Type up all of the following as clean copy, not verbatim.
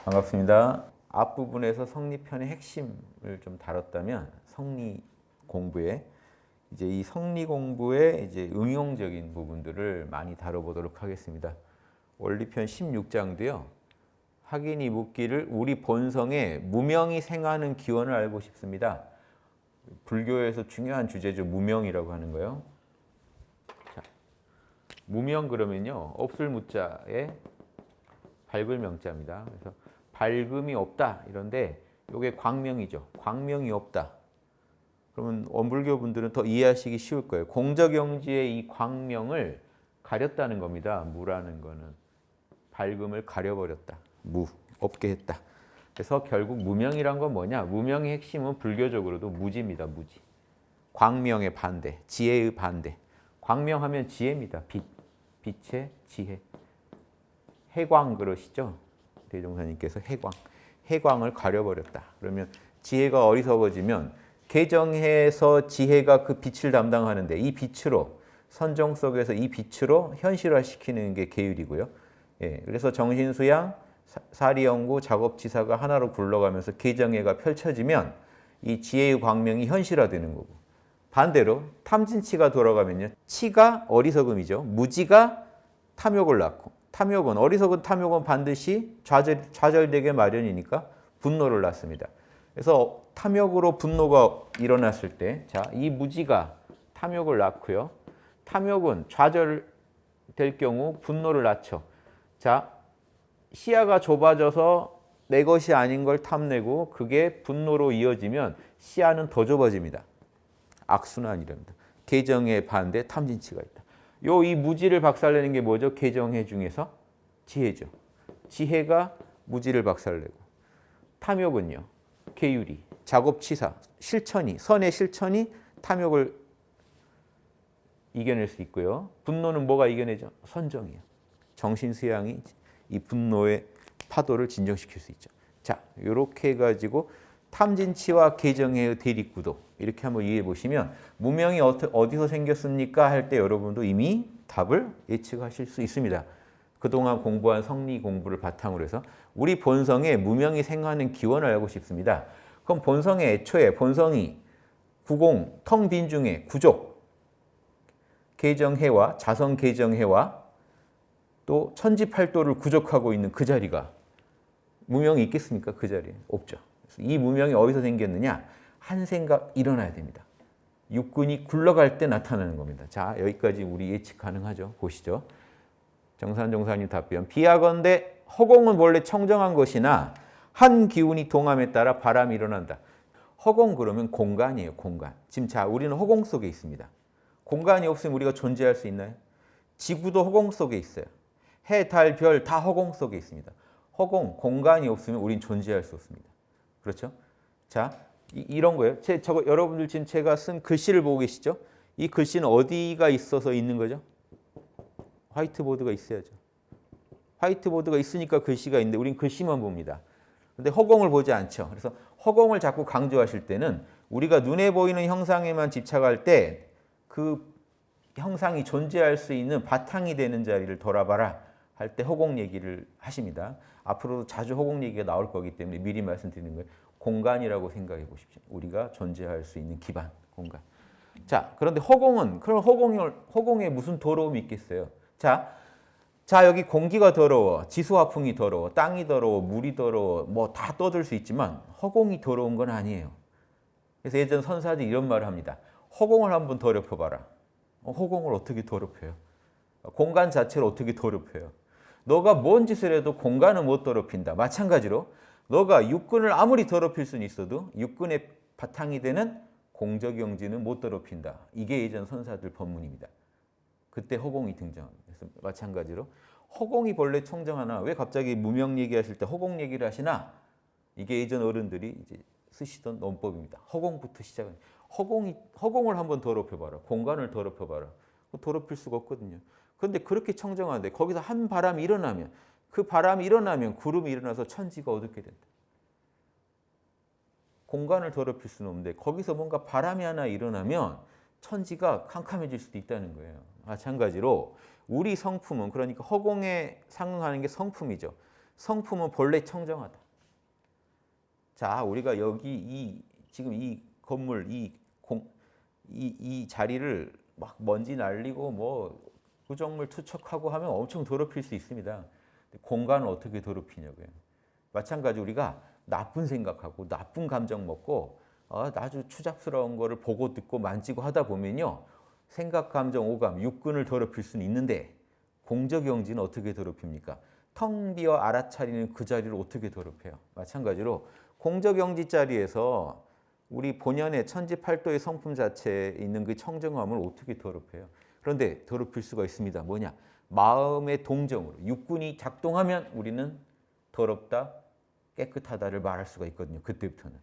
반갑습니다. 앞부분에서 성리편의 핵심을 좀 다뤘다면 성리 공부에 이제 이 성리 공부의 이제 응용적인 부분들을 많이 다뤄보도록 하겠습니다. 원리편 16장도요. 학인이 묻기를 우리 본성에 무명이 생하는 기원을 알고 싶습니다. 불교에서 중요한 주제죠. 무명이라고 하는 거예요. 자, 무명 그러면요. 없을 무자에 밝을 명자입니다. 그래서 밝음이 없다 이런데 이게 광명이죠. 광명이 없다. 그러면 원불교 분들은 더 이해하시기 쉬울 거예요. 공적영지의 이 광명을 가렸다는 겁니다. 무라는 거는 밝음을 가려버렸다. 무 없게 했다. 그래서 결국 무명이란 건 뭐냐? 무명의 핵심은 불교적으로도 무지입니다. 무지. 광명의 반대, 지혜의 반대. 광명하면 지혜입니다. 빛, 빛의 지혜. 해광 그러시죠? 대종사님께서 해광을 가려버렸다. 그러면 지혜가 어리석어지면 개정해서 지혜가 그 빛을 담당하는데 이 빛으로 선정 속에서 이 빛으로 현실화시키는 게 계율이고요. 예, 그래서 정신수양, 사리연구, 작업지사가 하나로 굴러가면서 개정해가 펼쳐지면 이 지혜의 광명이 현실화되는 거고 반대로 탐진치가 돌아가면요. 치가 어리석음이죠. 무지가 탐욕을 낳고 탐욕은 어리석은 탐욕은 반드시 좌절되게 마련이니까 분노를 낳습니다. 그래서 탐욕으로 분노가 일어났을 때, 자, 이 무지가 탐욕을 낳고요. 탐욕은 좌절될 경우 분노를 낳죠. 자, 시야가 좁아져서 내 것이 아닌 걸 탐내고 그게 분노로 이어지면 시야는 더 좁아집니다. 악순환이랍니다. 개정의 반대 탐진치가 있다. 이 무지를 박살내는 게 뭐죠? 개정해 중에서 지혜죠. 지혜가 무지를 박살내고 탐욕은요. 계율이, 작업치사, 실천이, 선의 실천이 탐욕을 이겨낼 수 있고요. 분노는 뭐가 이겨내죠? 선정이요. 정신수양이 이 분노의 파도를 진정시킬 수 있죠. 자, 이렇게 해가지고 탐진치와 개정해의 대립구도 이렇게 한번 이해해 보시면 무명이 어디서 생겼습니까? 할 때 여러분도 이미 답을 예측하실 수 있습니다. 그동안 공부한 성리 공부를 바탕으로 해서 우리 본성에 무명이 생하는 기원을 알고 싶습니다. 그럼 본성의 애초에 본성이 구공, 텅 빈 중에 구족, 개정해와 자성 개정해와 또 천지팔도를 구족하고 있는 그 자리가 무명이 있겠습니까? 그 자리에 없죠. 이 무명이 어디서 생겼느냐? 한 생각 일어나야 됩니다. 육군이 굴러갈 때 나타나는 겁니다. 자, 여기까지 우리 예측 가능하죠? 보시죠. 정산종사님 답변. 비하건대 허공은 원래 청정한 것이나 한 기운이 동함에 따라 바람이 일어난다. 허공 그러면 공간이에요. 공간. 지금 자, 우리는 허공 속에 있습니다. 공간이 없으면 우리가 존재할 수 있나요? 지구도 허공 속에 있어요. 해, 달, 별 다 허공 속에 있습니다. 허공, 공간이 없으면 우린 존재할 수 없습니다. 그렇죠? 자, 이런 거예요. 여러분들 지금 제가 쓴 글씨를 보고 계시죠? 이 글씨는 어디가 있어서 있는 거죠? 화이트보드가 있어야죠. 화이트보드가 있으니까 글씨가 있는데 우린 글씨만 봅니다. 근데 허공을 보지 않죠. 그래서 허공을 자꾸 강조하실 때는 우리가 눈에 보이는 형상에만 집착할 때 그 형상이 존재할 수 있는 바탕이 되는 자리를 돌아봐라 할 때 허공 얘기를 하십니다. 앞으로도 자주 허공 얘기가 나올 거기 때문에 미리 말씀드리는 거예요. 공간이라고 생각해 보십시오. 우리가 존재할 수 있는 기반, 공간. 자, 그런데 그럼 허공에 무슨 더러움이 있겠어요? 자, 여기 공기가 더러워, 지수화풍이 더러워, 땅이 더러워, 물이 더러워, 뭐 다 떠들 수 있지만 허공이 더러운 건 아니에요. 그래서 예전 선사들이 이런 말을 합니다. 허공을 한번 더럽혀봐라. 허공을 어떻게 더럽혀요? 공간 자체를 어떻게 더럽혀요? 너가 뭔 짓을 해도 공간은 못 더럽힌다. 마찬가지로 너가 육군을 아무리 더럽힐 수는 있어도 육군의 바탕이 되는 공적영지는 못 더럽힌다. 이게 예전 선사들 법문입니다. 그때 허공이 등장합니다. 그래서 마찬가지로 허공이 본래 청정하나 왜 갑자기 무명 얘기하실 때 허공 얘기를 하시나? 이게 예전 어른들이 이제 쓰시던 논법입니다. 허공부터 시작은 허공을 한번 더럽혀봐라. 공간을 더럽혀봐라. 더럽힐 수가 없거든요. 그런데 그렇게 청정한데 거기서 한 바람이 일어나면 그 바람이 일어나면 구름이 일어나서 천지가 어둡게 된다. 공간을 더럽힐 수는 없는데 거기서 뭔가 바람이 하나 일어나면 천지가 캄캄해질 수도 있다는 거예요. 마찬가지로 우리 성품은 그러니까 허공에 상응하는 게 성품이죠. 성품은 본래 청정하다. 자, 우리가 여기 지금 이 건물 이 자리를 막 먼지 날리고 뭐 구정물 투척하고 하면 엄청 더럽힐 수 있습니다. 공간을 어떻게 더럽히냐고요. 마찬가지 우리가 나쁜 생각하고 나쁜 감정 먹고 아주 추잡스러운 거를 보고 듣고 만지고 하다 보면요. 생각, 감정, 오감, 육근을 더럽힐 수는 있는데 공적영지는 어떻게 더럽힙니까? 텅 비어 알아차리는 그 자리를 어떻게 더럽혀요? 마찬가지로 공적영지 자리에서 우리 본연의 천지팔도의 성품 자체에 있는 그 청정함을 어떻게 더럽혀요? 그런데 더럽힐 수가 있습니다. 뭐냐? 마음의 동정으로 육군이 작동하면 우리는 더럽다, 깨끗하다를 말할 수가 있거든요. 그때부터는.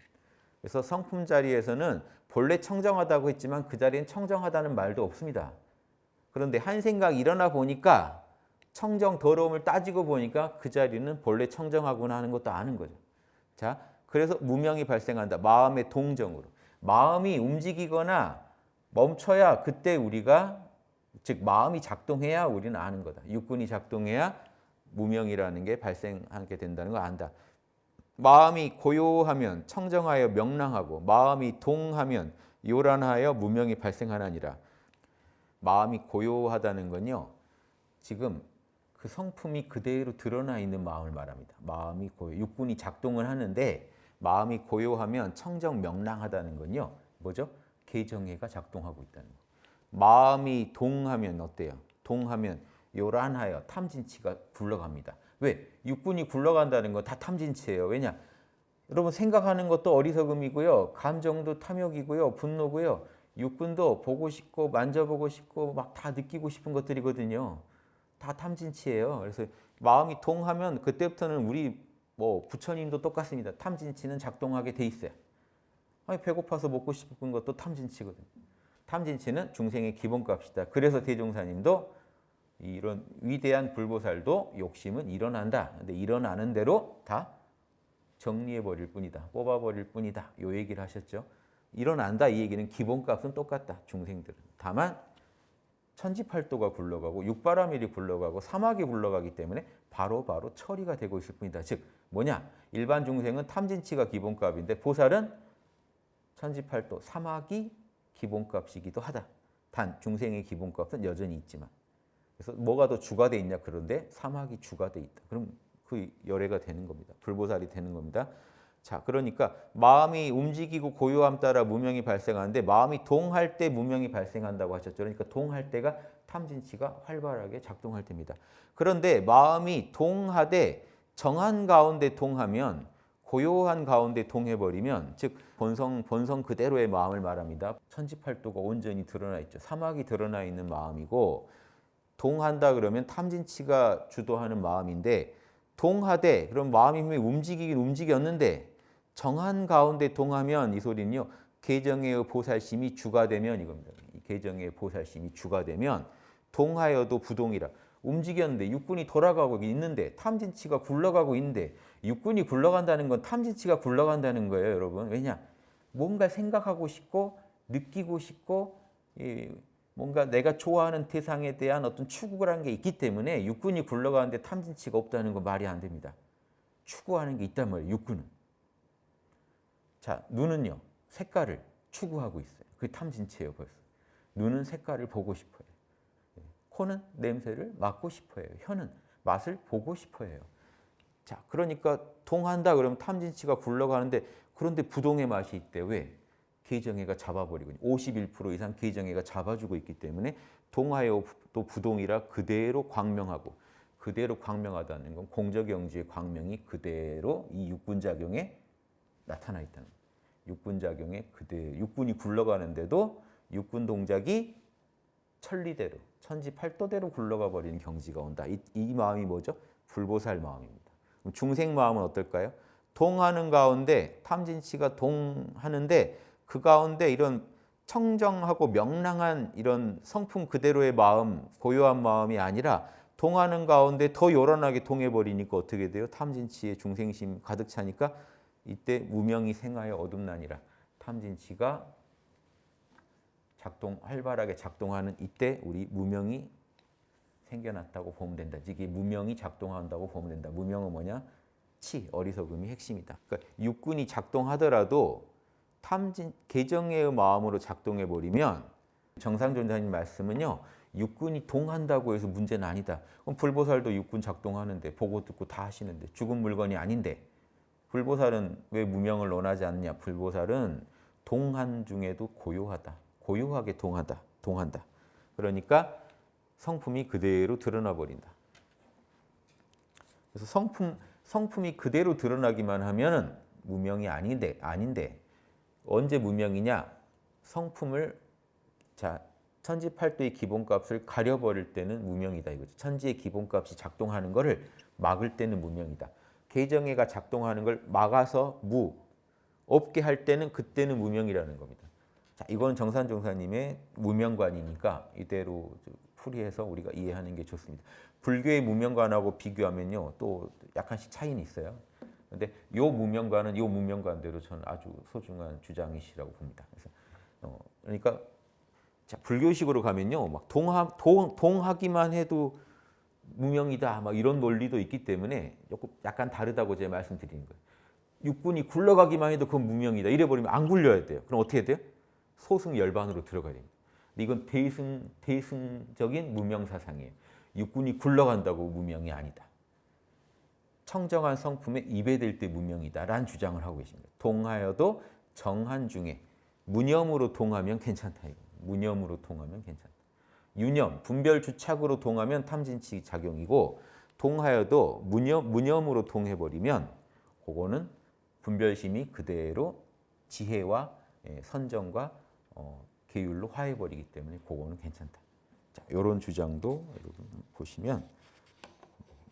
그래서 성품 자리에서는 본래 청정하다고 했지만 그 자리엔 청정하다는 말도 없습니다. 그런데 한 생각이 일어나 보니까 청정, 더러움을 따지고 보니까 그 자리는 본래 청정하구나 하는 것도 아는 거죠. 자, 그래서 무명이 발생한다. 마음의 동정으로. 마음이 움직이거나 멈춰야 그때 우리가 즉 마음이 작동해야 우리는 아는 거다. 육군이 작동해야 무명이라는 게 발생하게 된다는 걸 안다. 마음이 고요하면 청정하여 명랑하고 마음이 동하면 요란하여 무명이 발생하나니라. 마음이 고요하다는 건요. 지금 그 성품이 그대로 드러나 있는 마음을 말합니다. 마음이 고요. 육군이 작동을 하는데 마음이 고요하면 청정 명랑하다는 건요. 뭐죠? 개정회가 작동하고 있다는 거. 마음이 동하면 어때요? 동하면 요란하여 탐진치가 굴러갑니다. 왜? 육군이 굴러간다는 건 다 탐진치예요. 왜냐? 여러분 생각하는 것도 어리석음이고요. 감정도 탐욕이고요. 분노고요. 육군도 보고 싶고 만져보고 싶고 막 다 느끼고 싶은 것들이거든요. 다 탐진치예요. 그래서 마음이 동하면 그때부터는 우리 뭐 부처님도 똑같습니다. 탐진치는 작동하게 돼 있어요. 아니 배고파서 먹고 싶은 것도 탐진치거든요. 탐진치는 중생의 기본값이다. 그래서 대종사님도 이런 위대한 불보살도 욕심은 일어난다. 근데 일어나는 대로 다 정리해 버릴 뿐이다. 뽑아 버릴 뿐이다. 요 얘기를 하셨죠. 일어난다 이 얘기는 기본값은 똑같다. 중생들은. 다만 천지팔도가 굴러가고 육바라밀이 굴러가고 사막이 굴러가기 때문에 바로바로 처리가 되고 있을 뿐이다. 즉 뭐냐? 일반 중생은 탐진치가 기본값인데 보살은 천지팔도 사막이 기본값이기도 하다. 단 중생의 기본값은 여전히 있지만. 그래서 뭐가 더 주가 돼 있냐? 그런데 사막이 주가 돼 있다. 그럼 그 열애가 되는 겁니다. 불보살이 되는 겁니다. 자, 그러니까 마음이 움직이고 고요함 따라 무명이 발생하는데 마음이 동할 때 무명이 발생한다고 하셨죠. 그러니까 동할 때가 탐진치가 활발하게 작동할 때입니다. 그런데 마음이 동하되 정한 가운데 동하면 고요한 가운데 동해버리면 즉 본성 그대로의 마음을 말합니다. 천지팔도가 온전히 드러나 있죠. 사막이 드러나 있는 마음이고 동한다 그러면 탐진치가 주도하는 마음인데 동하되 그럼 마음이 움직이긴 움직였는데 정한 가운데 동하면 이 소리는요. 계정의 보살심이 주가 되면 이겁니다. 계정의 보살심이 주가 되면 동하여도 부동이라. 움직였는데 육군이 돌아가고 있는데 탐진치가 굴러가고 있는데 육군이 굴러간다는 건 탐진치가 굴러간다는 거예요. 여러분. 왜냐? 뭔가 생각하고 싶고 느끼고 싶고 뭔가 내가 좋아하는 대상에 대한 어떤 추구를 한 게 있기 때문에 육군이 굴러가는데 탐진치가 없다는 건 말이 안 됩니다. 추구하는 게 있단 말이에요. 육군은. 자, 눈은요. 색깔을 추구하고 있어요. 그게 탐진치예요. 벌써. 눈은 색깔을 보고 싶어요. 코는 냄새를 맡고 싶어요. 혀는 맛을 보고 싶어요. 자, 그러니까 동한다 그러면 탐진치가 굴러가는데 그런데 부동의 맛이 있대. 왜? 계정애가 잡아버리거든요. 51% 이상 계정애가 잡아주고 있기 때문에 동하여 또 부동이라 그대로 광명하고 그대로 광명하다는 건 공적영지의 광명이 그대로 이 육군작용에 나타나 있다는 거예요. 육군작용에 육군이 굴러가는데도 육군 동작이 천리대로 천지팔도대로 굴러가 버리는 경지가 온다. 이 마음이 뭐죠? 불보살 마음입니다. 그럼 중생 마음은 어떨까요? 동하는 가운데 탐진치가 동하는데 그 가운데 이런 청정하고 명랑한 이런 성품 그대로의 마음, 고요한 마음이 아니라 동하는 가운데 더 요란하게 동해버리니까 어떻게 돼요? 탐진치의 중생심 가득 차니까 이때 무명이 생하여 어둠나니라. 탐진치가 활발하게 작동하는 이때 우리 무명이 생겨났다고 보면 된다. 이게 무명이 작동한다고 보면 된다. 무명은 뭐냐? 치, 어리석음이 핵심이다. 그러니까 육군이 작동하더라도 개정의 마음으로 작동해 버리면 정상존자님 말씀은요. 육군이 동한다고 해서 문제는 아니다. 그럼 불보살도 육군 작동하는데 보고 듣고 다 하시는데 죽은 물건이 아닌데 불보살은 왜 무명을 논하지 않느냐? 불보살은 동한 중에도 고요하다. 고요하게 동한다. 그러니까 성품이 그대로 드러나 버린다. 그래서 성품이 그대로 드러나기만 하면 무명이 아닌데 언제 무명이냐? 성품을 천지팔도의 기본값을 가려버릴 때는 무명이다 이거죠. 천지의 기본값이 작동하는 것을 막을 때는 무명이다. 개정애가 작동하는 걸 막아서 없게 할 때는 그때는 무명이라는 겁니다. 자, 이건 정산종사님의 무명관이니까 이대로 풀이해서 우리가 이해하는 게 좋습니다. 불교의 무명관하고 비교하면요, 또 약간씩 차이는 있어요. 그런데 요 무명관대로 저는 아주 소중한 주장이시라고 봅니다. 그래서 그러니까 자, 불교식으로 가면요, 막 동하기만 해도 무명이다, 막 이런 논리도 있기 때문에 약간 다르다고 제가 말씀드리는 거예요. 육군이 굴러가기만 해도 그건 무명이다. 이래버리면 안 굴려야 돼요. 그럼 어떻게 돼요? 소승열반으로 들어가야 됩니다. 근데 이건 대승적인 무명 사상이에요. 육군이 굴러간다고 무명이 아니다. 청정한 성품에 입에댈 때 무명이다라는 주장을 하고 계십니다. 동하여도 정한 중에 무념으로 동하면 괜찮다. 무념으로 동하면 괜찮다. 유념, 분별 주착으로 동하면 탐진치 작용이고 동하여도 무념으로 동해버리면 그거는 분별심이 그대로 지혜와 선정과 계율로 화해버리기 때문에 그거는 괜찮다. 자, 이런 주장도 여러분 보시면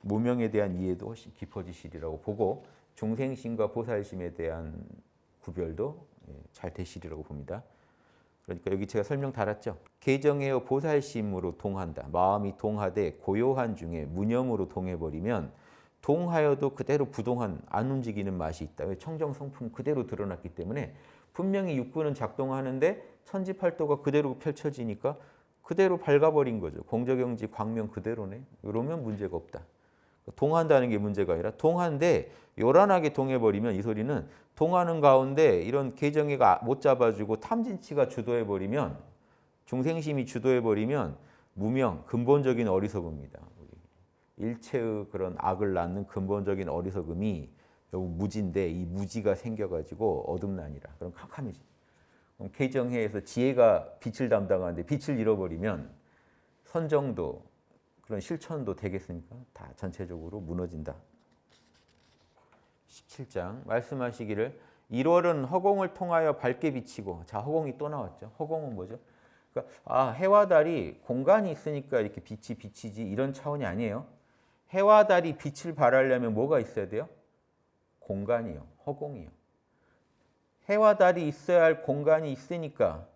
무명에 대한 이해도 훨씬 깊어지시리라고 보고 중생심과 보살심에 대한 구별도 잘 되시리라고 봅니다. 그러니까 여기 제가 설명 달았죠. 개정해요 보살심으로 동한다. 마음이 동하되 고요한 중에 무념으로 동해버리면 동하여도 그대로 부동한 안 움직이는 맛이 있다. 청정성품 그대로 드러났기 때문에 분명히 육군은 작동하는데 천지팔도가 그대로 펼쳐지니까 그대로 밝아버린 거죠. 공저경지 광명 그대로네. 이러면 문제가 없다. 동한다는 게 문제가 아니라 동한데 요란하게 동해버리면 이 소리는 동하는 가운데 이런 개정애가 못 잡아주고 탐진치가 주도해버리면 중생심이 주도해버리면 무명, 근본적인 어리석음입니다. 일체의 그런 악을 낳는 근본적인 어리석음이 결국 무지인데 이 무지가 생겨가지고 어둠난이라 그럼 캄캄해지. 그럼 개정해에서 지혜가 빛을 담당하는데 빛을 잃어버리면 선정도 그런 실천도 되겠습니까? 다 전체적으로 무너진다. 17장 말씀하시기를 1월은 허공을 통하여 밝게 비치고 자 허공이 또 나왔죠. 허공은 뭐죠? 그러니까 해와 달이 공간이 있으니까 이렇게 빛이 비치지 이런 차원이 아니에요. 해와 달이 빛을 발하려면 뭐가 있어야 돼요? 공간이요. 허공이요. 해와 달이 있어야 할 공간이 있으니까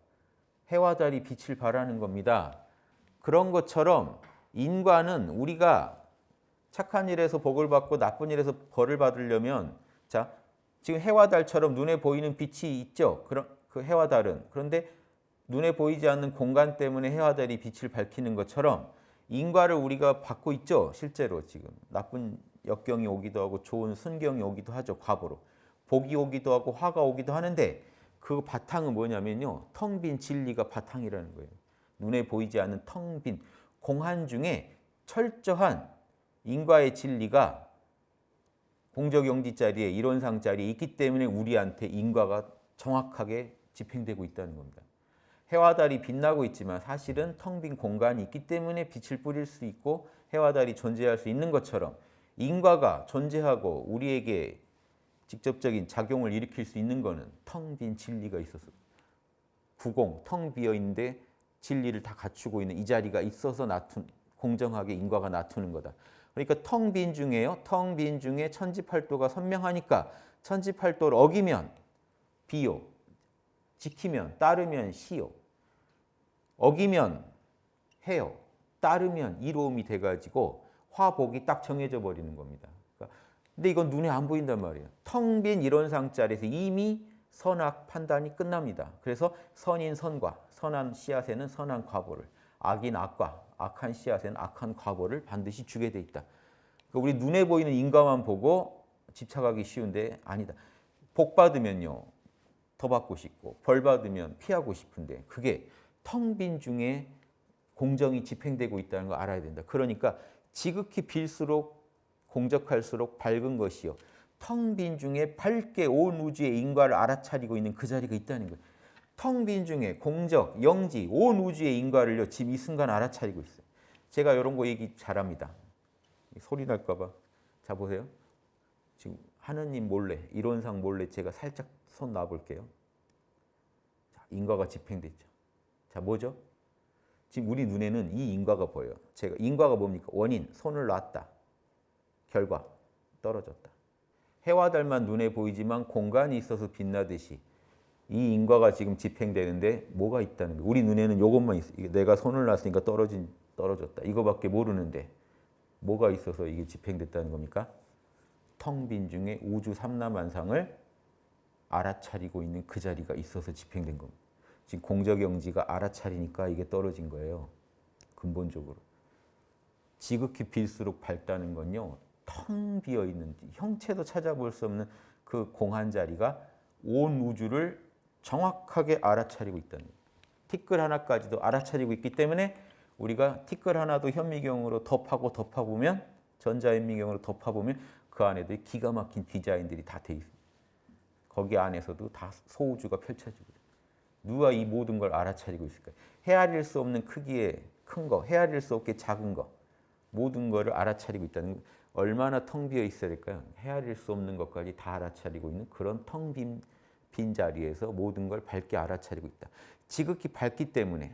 해와 달이 빛을 발하는 겁니다. 그런 것처럼 인과는 우리가 착한 일에서 복을 받고 나쁜 일에서 벌을 받으려면 자 지금 해와 달처럼 눈에 보이는 빛이 있죠. 그 해와 달은 그런데 눈에 보이지 않는 공간 때문에 해와 달이 빛을 밝히는 것처럼 인과를 우리가 받고 있죠. 실제로 지금 나쁜 역경이 오기도 하고 좋은 순경이 오기도 하죠. 과보로 복이 오기도 하고 화가 오기도 하는데 그 바탕은 뭐냐면요. 텅 빈 진리가 바탕이라는 거예요. 눈에 보이지 않는 텅 빈 공한 중에 철저한 인과의 진리가 공적용지 자리에 이론상 자리에 있기 때문에 우리한테 인과가 정확하게 집행되고 있다는 겁니다. 해와 달이 빛나고 있지만 사실은 텅 빈 공간이 있기 때문에 빛을 뿌릴 수 있고 해와 달이 존재할 수 있는 것처럼 인과가 존재하고 우리에게 직접적인 작용을 일으킬 수 있는 것은 텅 빈 진리가 있어서 구공, 텅 비어있는데 진리를 다 갖추고 있는 이 자리가 있어서 공정하게 인과가 나투는 거다. 그러니까 텅 빈 중에요. 텅 빈 중에 천지팔도가 선명하니까 천지팔도를 어기면 비요. 지키면 따르면 시요. 어기면 해요. 따르면 이로움이 돼가지고 화복이 딱 정해져 버리는 겁니다. 근데 이건 눈에 안 보인단 말이에요. 텅 빈 이론상 자리에서 이미 선악 판단이 끝납니다. 그래서 선인 선과 선한 씨앗에는 선한 과보를 악인 악과 악한 씨앗에는 악한 과보를 반드시 주게 돼 있다. 그러니까 우리 눈에 보이는 인과만 보고 집착하기 쉬운데 아니다. 복 받으면요 더 받고 싶고 벌 받으면 피하고 싶은데 그게 텅 빈 중에 공정이 집행되고 있다는 걸 알아야 된다. 그러니까 지극히 빌수록 공적할수록 밝은 것이요. 텅 빈 중에 밝게 온 우주의 인과를 알아차리고 있는 그 자리가 있다는 거예요. 텅 빈 중에 공적, 영지, 온 우주의 인과를요. 지금 이 순간 알아차리고 있어요. 제가 이런 거 얘기 잘합니다. 소리 날까 봐. 자 보세요. 지금 하느님 몰래, 이론상 몰래 제가 살짝 손 놔볼게요. 자, 인과가 집행됐죠. 자 뭐죠? 지금 우리 눈에는 이 인과가 보여요. 제가 인과가 뭡니까? 원인, 손을 놨다. 결과, 떨어졌다. 해와 달만 눈에 보이지만 공간이 있어서 빛나듯이 이 인과가 지금 집행되는데 뭐가 있다는 거예요. 우리 눈에는 이것만 있어. 내가 손을 놨으니까 떨어졌다. 이거밖에 모르는데 뭐가 있어서 이게 집행됐다는 겁니까? 텅 빈 중에 우주 삼라만상을 알아차리고 있는 그 자리가 있어서 집행된 겁니다. 지금 공적영지가 알아차리니까 이게 떨어진 거예요. 근본적으로. 지극히 빌수록 밝다는 건요. 텅 비어있는 형체도 찾아볼 수 없는 그 공한 자리가 온 우주를 정확하게 알아차리고 있다는 거예요. 티끌 하나까지도 알아차리고 있기 때문에 우리가 티끌 하나도 현미경으로 덮어보면 전자현미경으로 덮어보면 그 안에도 기가 막힌 디자인들이 다 돼 있어요. 거기 안에서도 다 소우주가 펼쳐지고 누가 이 모든 걸 알아차리고 있을까요? 헤아릴 수 없는 크기의 큰 거, 헤아릴 수 없게 작은 거 모든 거를 알아차리고 있다는 거. 얼마나 텅 비어 있어야 될까요? 헤아릴 수 없는 것까지 다 알아차리고 있는 그런 텅 빈 자리에서 모든 걸 밝게 알아차리고 있다. 지극히 밝기 때문에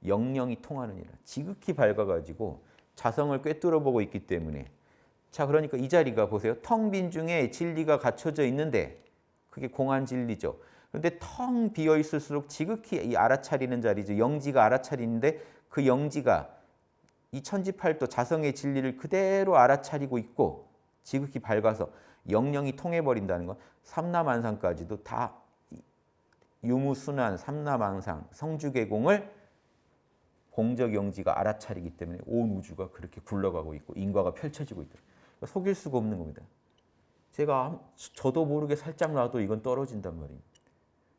영영이 통하느니라. 지극히 밝아가지고 자성을 꿰뚫어 보고 있기 때문에 자 그러니까 이 자리가 보세요. 텅 빈 중에 진리가 갖춰져 있는데 그게 공한 진리죠. 그런데 텅 비어 있을수록 지극히 이 알아차리는 자리죠. 영지가 알아차리는데 그 영지가 이 천지팔도 자성의 진리를 그대로 알아차리고 있고 지극히 밝아서 영영이 통해버린다는 건 삼라만상까지도 다 유무순환 삼라만상 성주계공을 공적영지가 알아차리기 때문에 온 우주가 그렇게 굴러가고 있고 인과가 펼쳐지고 있다. 그러니까 속일 수가 없는 겁니다. 저도 모르게 살짝 놔도 이건 떨어진단 말입니다.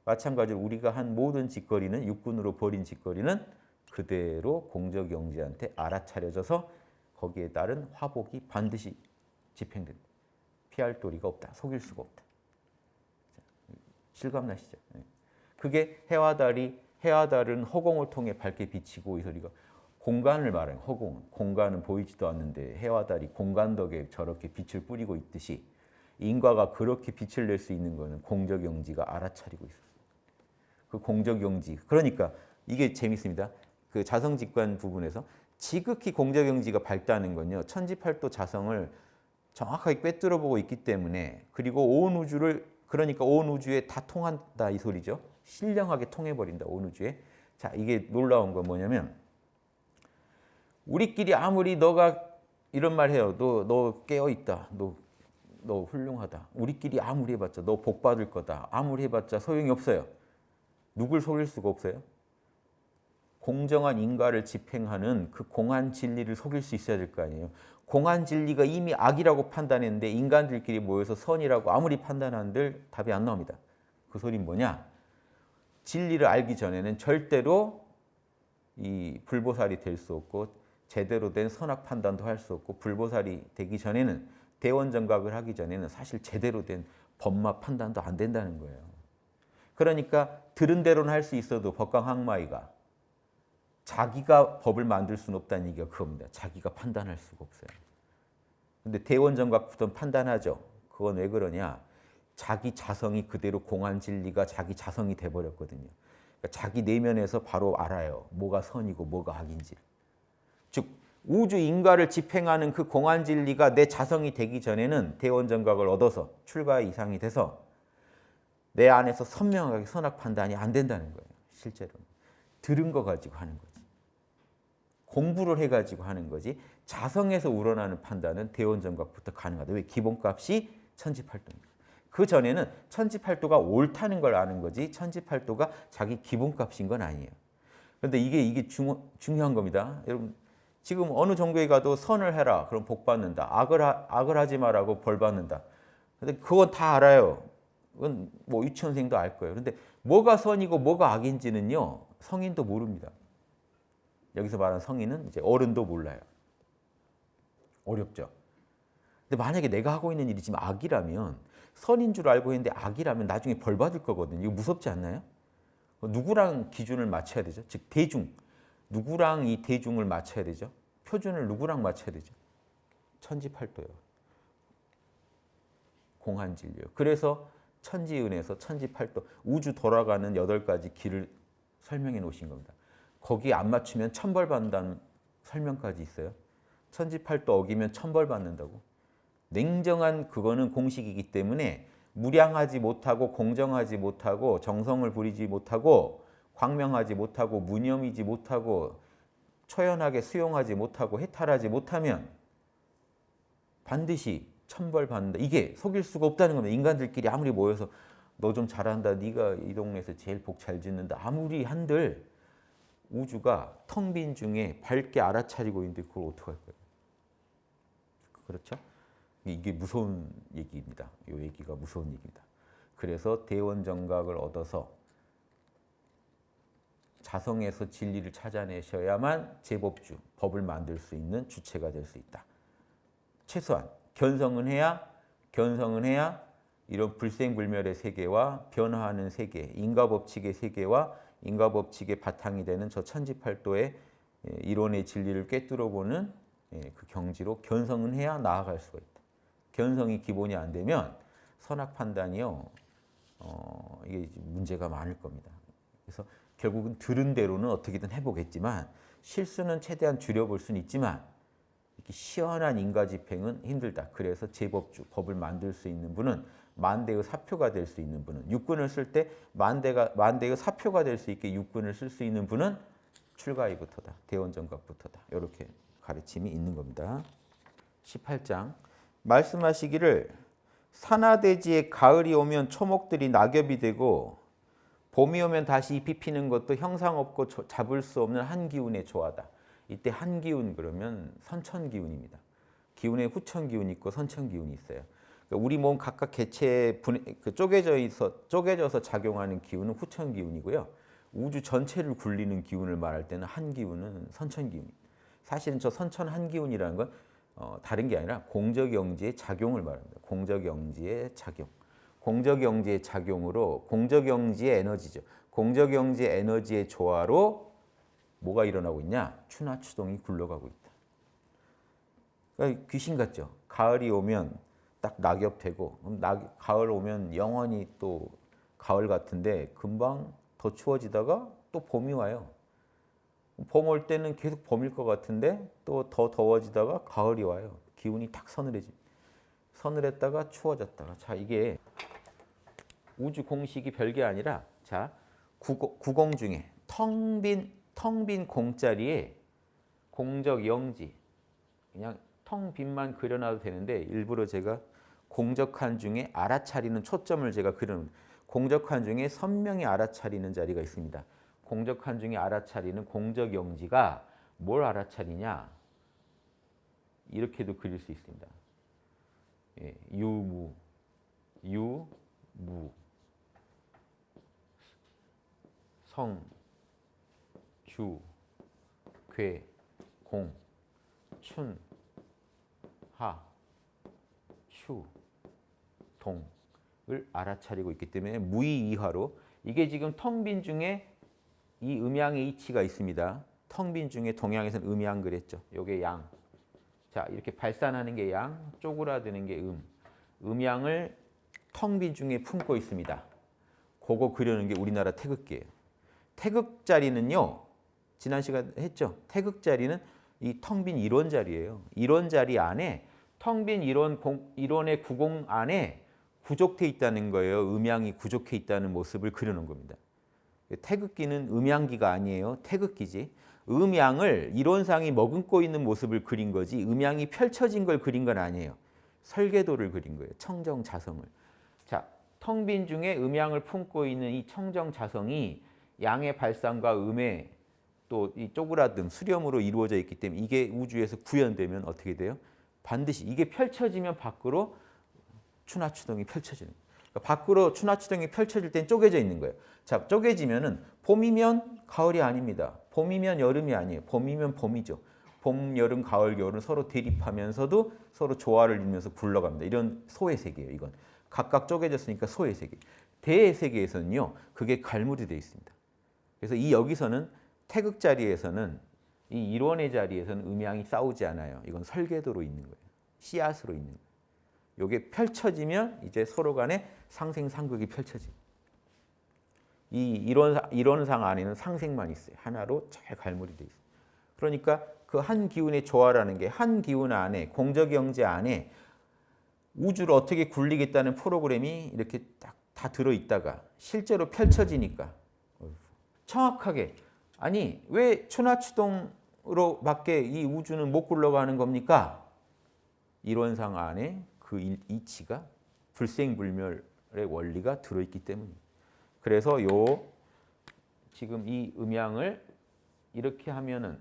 마찬가지로 우리가 한 모든 짓거리는 육군으로 벌인 짓거리는 그대로 공적영지한테 알아차려져서 거기에 따른 화복이 반드시 집행된다. 피할 도리가 없다. 속일 수가 없다. 실감나시죠? 그게 해와 달은 허공을 통해 밝게 비치고 이 소리가 공간을 말해요. 허공은. 공간은 보이지도 않는데 해와 달이 공간 덕에 저렇게 빛을 뿌리고 있듯이 인과가 그렇게 빛을 낼 수 있는 것은 공적영지가 알아차리고 있었어요. 그 공적영지. 그러니까 이게 재밌습니다. 그 자성직관 부분에서 지극히 공적영지가 밝다는 건요. 천지팔도 자성을 정확하게 꿰뚫어 보고 있기 때문에 그리고 온 우주를 그러니까 온 우주에 다 통한다 이 소리죠. 신령하게 통해버린다 온 우주에. 자 이게 놀라운 건 뭐냐면 우리끼리 아무리 너가 이런 말 해요. 너 깨어있다. 너 훌륭하다. 우리끼리 아무리 해봤자 너 복 받을 거다. 아무리 해봤자 소용이 없어요. 누굴 속일 수가 없어요. 공정한 인과를 집행하는 그 공한 진리를 속일 수 있어야 될 거 아니에요. 공한 진리가 이미 악이라고 판단했는데 인간들끼리 모여서 선이라고 아무리 판단한들 답이 안 나옵니다. 그 소리는 뭐냐? 진리를 알기 전에는 절대로 이 불보살이 될 수 없고 제대로 된 선악 판단도 할 수 없고 불보살이 되기 전에는 대원정각을 하기 전에는 사실 제대로 된 법마 판단도 안 된다는 거예요. 그러니까 들은 대로는 할 수 있어도 법강항마이가 자기가 법을 만들 수는 없다는 얘기가 그겁니다. 자기가 판단할 수가 없어요. 근데 대원정각부터 판단하죠. 그건 왜 그러냐? 자기 자성이 그대로 공한 진리가 자기 자성이 돼버렸거든요. 그러니까 자기 내면에서 바로 알아요. 뭐가 선이고 뭐가 악인지. 즉 우주 인과를 집행하는 그 공한 진리가 내 자성이 되기 전에는 대원정각을 얻어서 출가 이상이 돼서 내 안에서 선명하게 선악 판단이 안 된다는 거예요. 실제로는. 들은 거 가지고 하는 거지. 공부를 해가지고 하는 거지. 자성에서 우러나는 판단은 대원정각부터 가능하다. 왜? 기본값이 천지팔도니까. 그 전에는 천지팔도가 옳다는 걸 아는 거지 천지팔도가 자기 기본값인 건 아니에요. 근데 이게 중요한 겁니다. 여러분, 지금 어느 종교에 가도 선을 해라. 그럼 복 받는다. 악을 하지 마라고 벌 받는다. 근데 그건 다 알아요. 그건 뭐 유치원생도 알 거예요. 근데 뭐가 선이고 뭐가 악인지는요, 성인도 모릅니다. 여기서 말하는 성인은 이제 어른도 몰라요. 어렵죠. 근데 만약에 내가 하고 있는 일이 지금 악이라면, 선인 줄 알고 있는데 악이라면 나중에 벌 받을 거거든요. 이거 무섭지 않나요? 누구랑 기준을 맞춰야 되죠? 즉 대중. 누구랑 이 대중을 맞춰야 되죠? 표준을 누구랑 맞춰야 되죠? 천지팔도요. 공한진리요. 그래서 천지은에서 천지팔도, 우주 돌아가는 8가지 길을 설명해 놓으신 겁니다. 거기에 안 맞추면 천벌 받는다는 설명까지 있어요. 천지팔도 어기면 천벌 받는다고. 냉정한 그거는 공식이기 때문에 무량하지 못하고 공정하지 못하고 정성을 부리지 못하고 광명하지 못하고 무념이지 못하고 초연하게 수용하지 못하고 해탈하지 못하면 반드시 천벌받는다. 이게 속일 수가 없다는 겁니다. 인간들끼리 아무리 모여서 너 좀 잘한다. 네가 이 동네에서 제일 복 잘 짓는다. 아무리 한들 우주가 텅 빈 중에 밝게 알아차리고 있는데 그걸 어떡할 거예요? 그렇죠? 이게 무서운 얘기입니다. 이 얘기가 무서운 얘기입니다. 그래서 대원정각을 얻어서 자성에서 진리를 찾아내셔야만 제법주, 법을 만들 수 있는 주체가 될 수 있다. 최소한 견성은 해야 이런 불생불멸의 세계와 변화하는 세계, 인과법칙의 세계와 인과법칙의 바탕이 되는 저 천지팔도의 이론의 진리를 꿰뚫어보는 그 경지로 견성은 해야 나아갈 수가 있다. 견성이 기본이 안 되면 선악 판단이요, 이게 문제가 많을 겁니다. 그래서 결국은 들은 대로는 어떻게든 해보겠지만 실수는 최대한 줄여볼 수는 있지만 이렇게 시원한 인과 집행은 힘들다. 그래서 제법주, 법을 만들 수 있는 분은 만대의 사표가 될 수 있는 분은, 육군을 쓸 때 만대의 사표가 될 수 있게 육군을 쓸 수 있는 분은 출가이부터다. 대원정각부터다. 이렇게 가르침이 있는 겁니다. 18장 말씀하시기를 산하대지에 가을이 오면 초목들이 낙엽이 되고 봄이 오면 다시 잎이 피는 것도 형상없고 잡을 수 없는 한기운의 조화다. 이때 한기운 그러면 선천기운입니다. 기운에 후천기운이 있고 선천기운이 있어요. 그러니까 우리 몸 각각 개체에 쪼개져서 작용하는 기운은 후천기운이고요. 우주 전체를 굴리는 기운을 말할 때는 한기운은 선천기운입니다. 사실은 저 선천 한기운이라는 건 다른 게 아니라 공적영지의 작용을 말합니다. 공적영지의 작용. 공적영지의 작용으로 공적영지의 에너지죠. 공적영지의 에너지의 조화로 뭐가 일어나고 있냐? 추나추동이 굴러가고 있다. 그러니까 귀신 같죠. 가을이 오면 딱 낙엽 되고, 가을 오면 영원히 또 가을 같은데 금방 더 추워지다가 또 봄이 와요. 봄 올 때는 계속 봄일 것 같은데 또 더 더워지다가 가을이 와요. 기운이 탁 서늘해집니다. 서늘했다가 추워졌다가. 자, 이게 우주 공식이 별게 아니라, 자, 구공 중에 텅 빈 공자리에 공적 영지, 그냥 텅 빈만 그려놔도 되는데 일부러 제가 공적한 중에 알아차리는 초점을 제가 그려놓은, 공적한 중에 선명히 알아차리는 자리가 있습니다. 공적한 중에 알아차리는 공적 영지가 뭘 알아차리냐? 이렇게도 그릴 수 있습니다. 유무, 성, 주, 괴, 공, 춘, 하, 추, 동을 알아차리고 있기 때문에 무의이하로, 이게 지금 텅 빈 중에 이 음양의 이치가 있습니다. 텅 빈 중에 동양에서는 음양 그랬죠. 요게 양. 자, 이렇게 발산하는 게 양, 쪼그라드는 게 음양을 텅 빈 중에 품고 있습니다. 그거 그려는 게 우리나라 태극기예요. 태극자리는요, 지난 시간에 했죠. 태극자리는 이 텅 빈 이론 자리예요. 이론 자리 안에 텅 빈 이론의 구공 안에 구족해 있다는 거예요. 음양이 구족해 있다는 모습을 그려놓은 겁니다. 태극기는 음양기가 아니에요. 태극기지. 음양을 이론상이 머금고 있는 모습을 그린 거지 음양이 펼쳐진 걸 그린 건 아니에요. 설계도를 그린 거예요. 청정자성을. 자, 텅 빈 중에 음양을 품고 있는 이 청정자성이 양의 발산과 음의 또 이 쪼그라듦, 수렴으로 이루어져 있기 때문에 이게 우주에서 구현되면 어떻게 돼요? 반드시 이게 펼쳐지면 밖으로 추나추동이 펼쳐지는 거예요. 그러니까 밖으로 추나추동이 펼쳐질 땐 쪼개져 있는 거예요. 자, 쪼개지면은 봄이면 가을이 아닙니다. 봄이면 여름이 아니에요. 봄이면 봄이죠. 봄, 여름, 가을, 겨울은 서로 대립하면서도 서로 조화를 이루면서 굴러갑니다. 이런 소의 세계예요. 이건 각각 쪼개졌으니까 소의 세계. 대의 세계에서는요, 그게 갈무리 되어 있습니다. 그래서 이 여기서는 태극 자리에서는 이 일원의 자리에서는 음양이 싸우지 않아요. 이건 설계도로 있는 거예요. 씨앗으로 있는 거예요. 이게 펼쳐지면 이제 서로 간에 상생상극이 펼쳐집니다. 이 이론상 안에는 상생만 있어요. 하나로 잘 갈무리 되어 있어요. 그러니까 그 한 기운의 조화라는 게 한 기운 안에 공적영재 안에 우주를 어떻게 굴리겠다는 프로그램이 이렇게 딱 다 들어있다가 실제로 펼쳐지니까 정확하게 아니 왜 추나추동으로밖에 이 우주는 못 굴러가는 겁니까? 이론상 안에 그 이치가 불생불멸의 원리가 들어있기 때문입니다. 그래서 지금 이 음양을 이렇게 하면은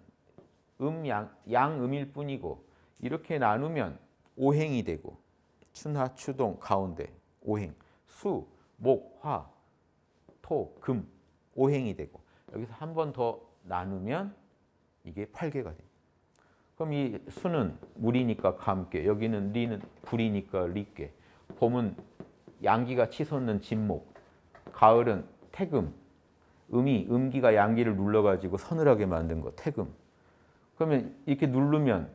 양음일 뿐이고 이렇게 나누면 오행이 되고 춘하 추동 가운데 오행 수, 목, 화, 토, 금 오행이 되고 여기서 한 번 더 나누면 이게 8개가 됩니다. 그럼 이 수는 물이니까 감께, 여기는 리는 불이니까 리께, 봄은 양기가 치솟는 진목, 가을은 태금, 음기가 양기를 눌러가지고 서늘하게 만든 거 태금. 그러면 이렇게 누르면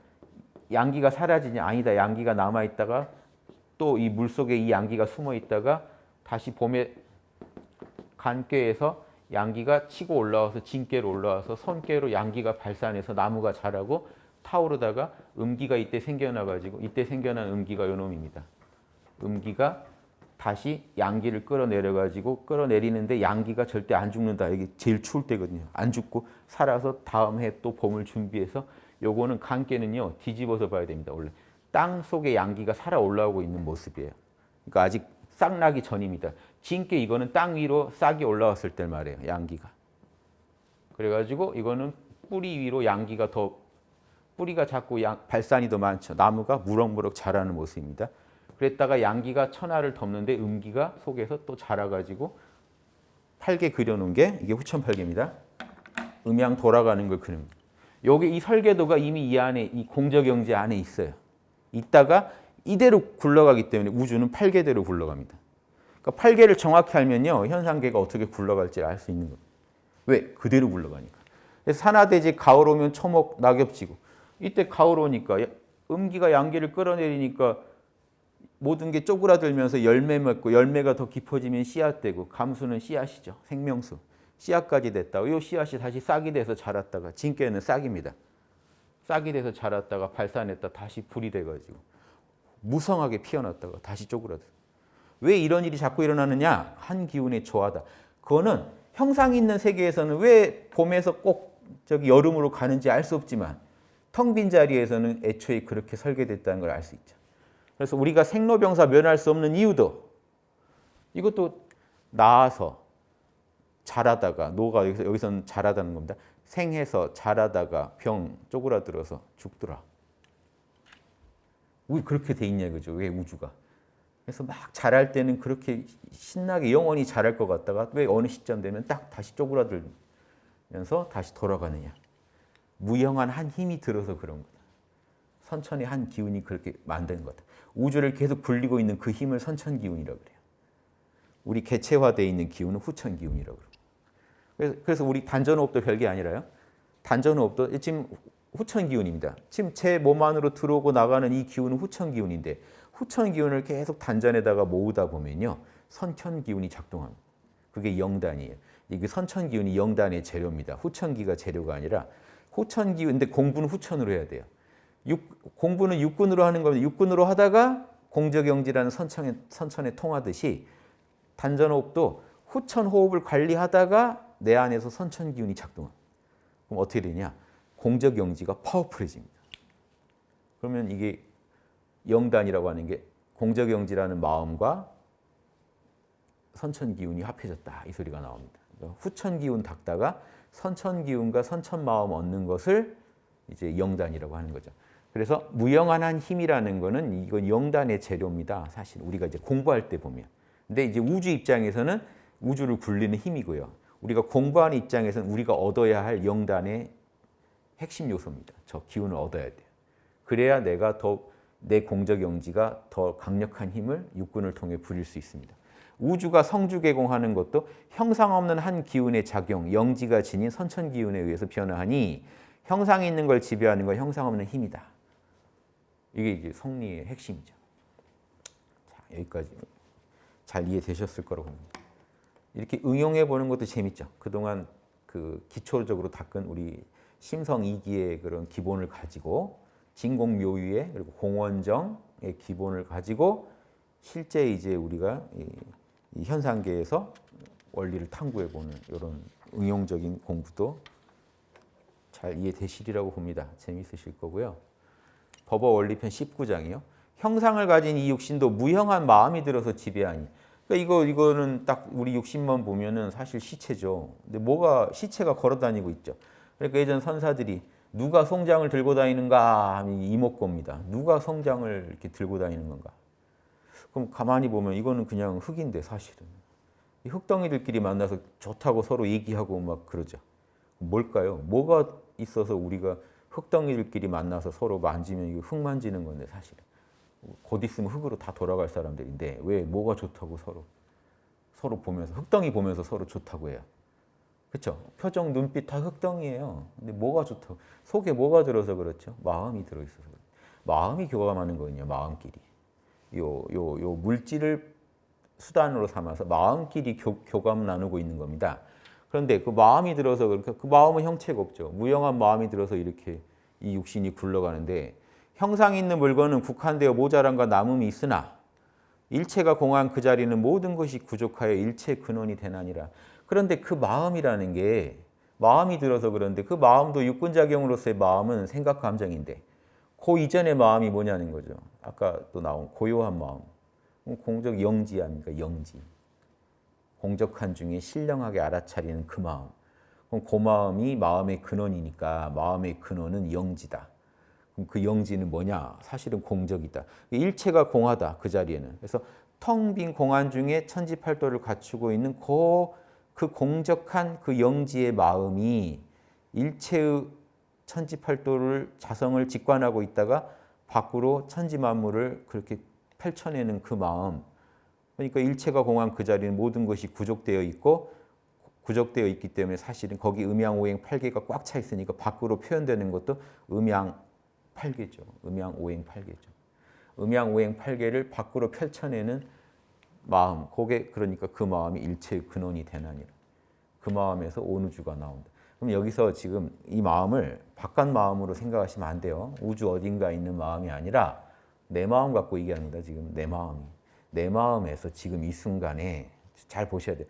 양기가 사라지냐? 아니다. 양기가 남아있다가 또 이 물속에 이 양기가 숨어있다가 다시 봄에 간께에서 양기가 치고 올라와서 진께로 올라와서 선께로 양기가 발산해서 나무가 자라고 타오르다가 음기가 이때 생겨나가지고 이때 생겨난 음기가 요 놈입니다. 음기가 다시 양기를 끌어내려가지고 끌어내리는데 양기가 절대 안 죽는다. 이게 제일 추울 때거든요. 안 죽고 살아서 다음 해 또 봄을 준비해서 요거는 간께는요 뒤집어서 봐야 됩니다. 원래 땅 속에 양기가 살아 올라오고 있는 모습이에요. 그러니까 아직 싹 나기 전입니다. 진께 이거는 땅 위로 싹이 올라왔을 때 말이에요. 양기가. 그래가지고 이거는 뿌리 위로 양기가 더 뿌리가 작고 발산이 더 많죠. 나무가 무럭무럭 자라는 모습입니다. 그랬다가 양기가 천하를 덮는데 음기가 속에서 또 자라가지고 8개 그려놓은 게 이게 후천팔계입니다. 음양 돌아가는 걸 그립니다. 여기 이 설계도가 이미 이 안에 이 공적영재 안에 있어요. 있다가 이대로 굴러가기 때문에 우주는 8개대로 굴러갑니다. 그러니까 8개를 정확히 알면요. 현상계가 어떻게 굴러갈지 알 수 있는 겁니다. 왜? 그대로 굴러가니까. 그래서 산화대지 가을 오면 초목 낙엽지고 이때 가을 오니까 음기가 양기를 끌어내리니까 모든 게 쪼그라들면서 열매 맺고 열매가 더 깊어지면 씨앗되고 감수는 씨앗이죠. 생명수. 씨앗까지 됐다고 이 씨앗이 다시 싹이 돼서 자랐다가 진께는 싹입니다. 싹이 돼서 자랐다가 발산했다 다시 불이 돼가지고 무성하게 피어났다가 다시 쪼그라들. 왜 이런 일이 자꾸 일어나느냐? 한 기운의 조화다. 그거는 형상이 있는 세계에서는 왜 봄에서 꼭 저기 여름으로 가는지 알 수 없지만 텅 빈 자리에서는 애초에 그렇게 설계됐다는 걸 알 수 있죠. 그래서 우리가 생로병사 면할 수 없는 이유도 이것도 나아서 자라다가 노가 여기서는 자라다는 겁니다. 생해서 자라다가 병 쪼그라들어서 죽더라. 왜 그렇게 돼 있냐 그죠? 왜 우주가? 그래서 막 자랄 때는 그렇게 신나게 영원히 자랄 것 같다가 왜 어느 시점 되면 딱 다시 쪼그라들면서 다시 돌아가느냐? 무형한 한 힘이 들어서 그런 거다. 선천의 한 기운이 그렇게 만든 거다. 우주를 계속 굴리고 있는 그 힘을 선천 기운이라고 그래요. 우리 개체화되어 있는 기운은 후천 기운이라고 그래요. 그래서 우리 단전호흡도 별게 아니라요. 단전호흡도 지금 후천 기운입니다. 지금 제 몸 안으로 들어오고 나가는 이 기운은 후천 기운인데 후천 기운을 계속 단전에다가 모으다 보면요. 선천 기운이 작동합니다. 그게 영단이에요. 이게 선천 기운이 영단의 재료입니다. 후천기가 재료가 아니라 후천 기운인데 공부는 후천으로 해야 돼요. 공부는 육군으로 하는 겁니다. 육군으로 하다가 공적영지라는 선천에 통하듯이 단전호흡도 후천 호흡을 관리하다가 내 안에서 선천 기운이 작동합니다. 그럼 어떻게 되냐? 공적영지가 파워풀해집니다. 그러면 이게 영단이라고 하는 게 공적영지라는 마음과 선천 기운이 합해졌다 이 소리가 나옵니다. 그러니까 후천 기운 닦다가 선천기운과 선천마음 얻는 것을 이제 영단이라고 하는 거죠. 그래서 무영한 한 힘이라는 거는 이건 영단의 재료입니다. 사실 우리가 이제 공부할 때 보면. 근데 이제 우주 입장에서는 우주를 굴리는 힘이고요. 우리가 공부하는 입장에서는 우리가 얻어야 할 영단의 핵심 요소입니다. 저 기운을 얻어야 돼요. 그래야 내가 내 공적 영지가 더 강력한 힘을 육군을 통해 부릴 수 있습니다. 우주가 성주개공하는 것도 형상 없는 한 기운의 작용, 영지가 지닌 선천 기운에 의해서 변화하니 형상이 있는 걸 지배하는 건 형상 없는 힘이다. 이게 이제 성리의 핵심이죠. 자, 여기까지 잘 이해되셨을 거라고 봅니다. 이렇게 응용해 보는 것도 재밌죠. 그동안 그 기초적으로 닦은 우리 심성 이기의 그런 기본을 가지고 진공묘유의 그리고 공원정의 기본을 가지고 실제 이제 우리가 이 현상계에서 원리를 탐구해 보는 이런 응용적인 공부도 잘 이해되시리라고 봅니다. 재미있으실 거고요. 법어 원리편 19장이요. 형상을 가진 이 육신도 무형한 마음이 들어서 지배하니. 그러니까 이거는 딱 우리 육신만 보면은 사실 시체죠. 근데 뭐가 시체가 걸어 다니고 있죠. 그러니까 예전 선사들이 누가 송장을 들고 다니는가 하면 이목구입니다. 누가 송장을 이렇게 들고 다니는 건가? 그럼 가만히 보면 이거는 그냥 흙인데 사실은 이 흙덩이들끼리 만나서 좋다고 서로 얘기하고 막 그러죠. 뭘까요? 뭐가 있어서 우리가 흙덩이들끼리 만나서 서로 만지면 이거 흙 만지는 건데 사실은 곧 있으면 흙으로 다 돌아갈 사람들인데 왜 뭐가 좋다고 서로 보면서 흙덩이 보면서 서로 좋다고 해요. 그렇죠? 표정, 눈빛 다 흙덩이에요. 근데 뭐가 좋다고? 속에 뭐가 들어서 그렇죠? 마음이 들어 있어서 그렇죠. 마음이 교감하는 거거든요. 마음끼리. 요 물질을 수단으로 삼아서 마음끼리 교감 나누고 있는 겁니다. 그런데 그 마음이 들어서 그러니까 그 마음은 형체가 없죠. 무형한 마음이 들어서 이렇게 이 육신이 굴러가는데 형상 있는 물건은 국한되어 모자람과 남음이 있으나 일체가 공한 그 자리는 모든 것이 부족하여 일체 근원이 되나니라. 그런데 그 마음이라는 게 마음이 들어서 그런데 그 마음도 육군작용으로서의 마음은 생각 감정인데 그 이전의 마음이 뭐냐는 거죠. 아까 또 나온 고요한 마음. 공적 영지 아닙니까? 영지. 공적한 중에 신령하게 알아차리는 그 마음. 그럼 그 마음이 마음의 근원이니까 마음의 근원은 영지다. 그럼 그 영지는 뭐냐? 사실은 공적이다. 일체가 공하다. 그 자리에는. 그래서 텅 빈 공안 중에 천지팔도를 갖추고 있는 그 공적한 그 영지의 마음이 일체의 천지팔도를 자성을 직관하고 있다가 밖으로 천지만물을 그렇게 펼쳐내는 그 마음. 그러니까 일체가 공한 그 자리는 모든 것이 구족되어 있고 구족되어 있기 때문에 사실은 거기 음양오행 팔계가 꽉 차 있으니까 밖으로 표현되는 것도 음양팔계죠. 음양오행 팔계죠. 음양오행 팔계를 밖으로 펼쳐내는 마음. 그게 그러니까 그 마음이 일체의 근원이 되나니라. 그 마음에서 온 우주가 나온다. 그럼 여기서 지금 이 마음을 바깥 마음으로 생각하시면 안 돼요. 우주 어딘가 있는 마음이 아니라 내 마음 갖고 얘기합니다. 지금 내 마음이. 내 마음에서 지금 이 순간에 잘 보셔야 돼요.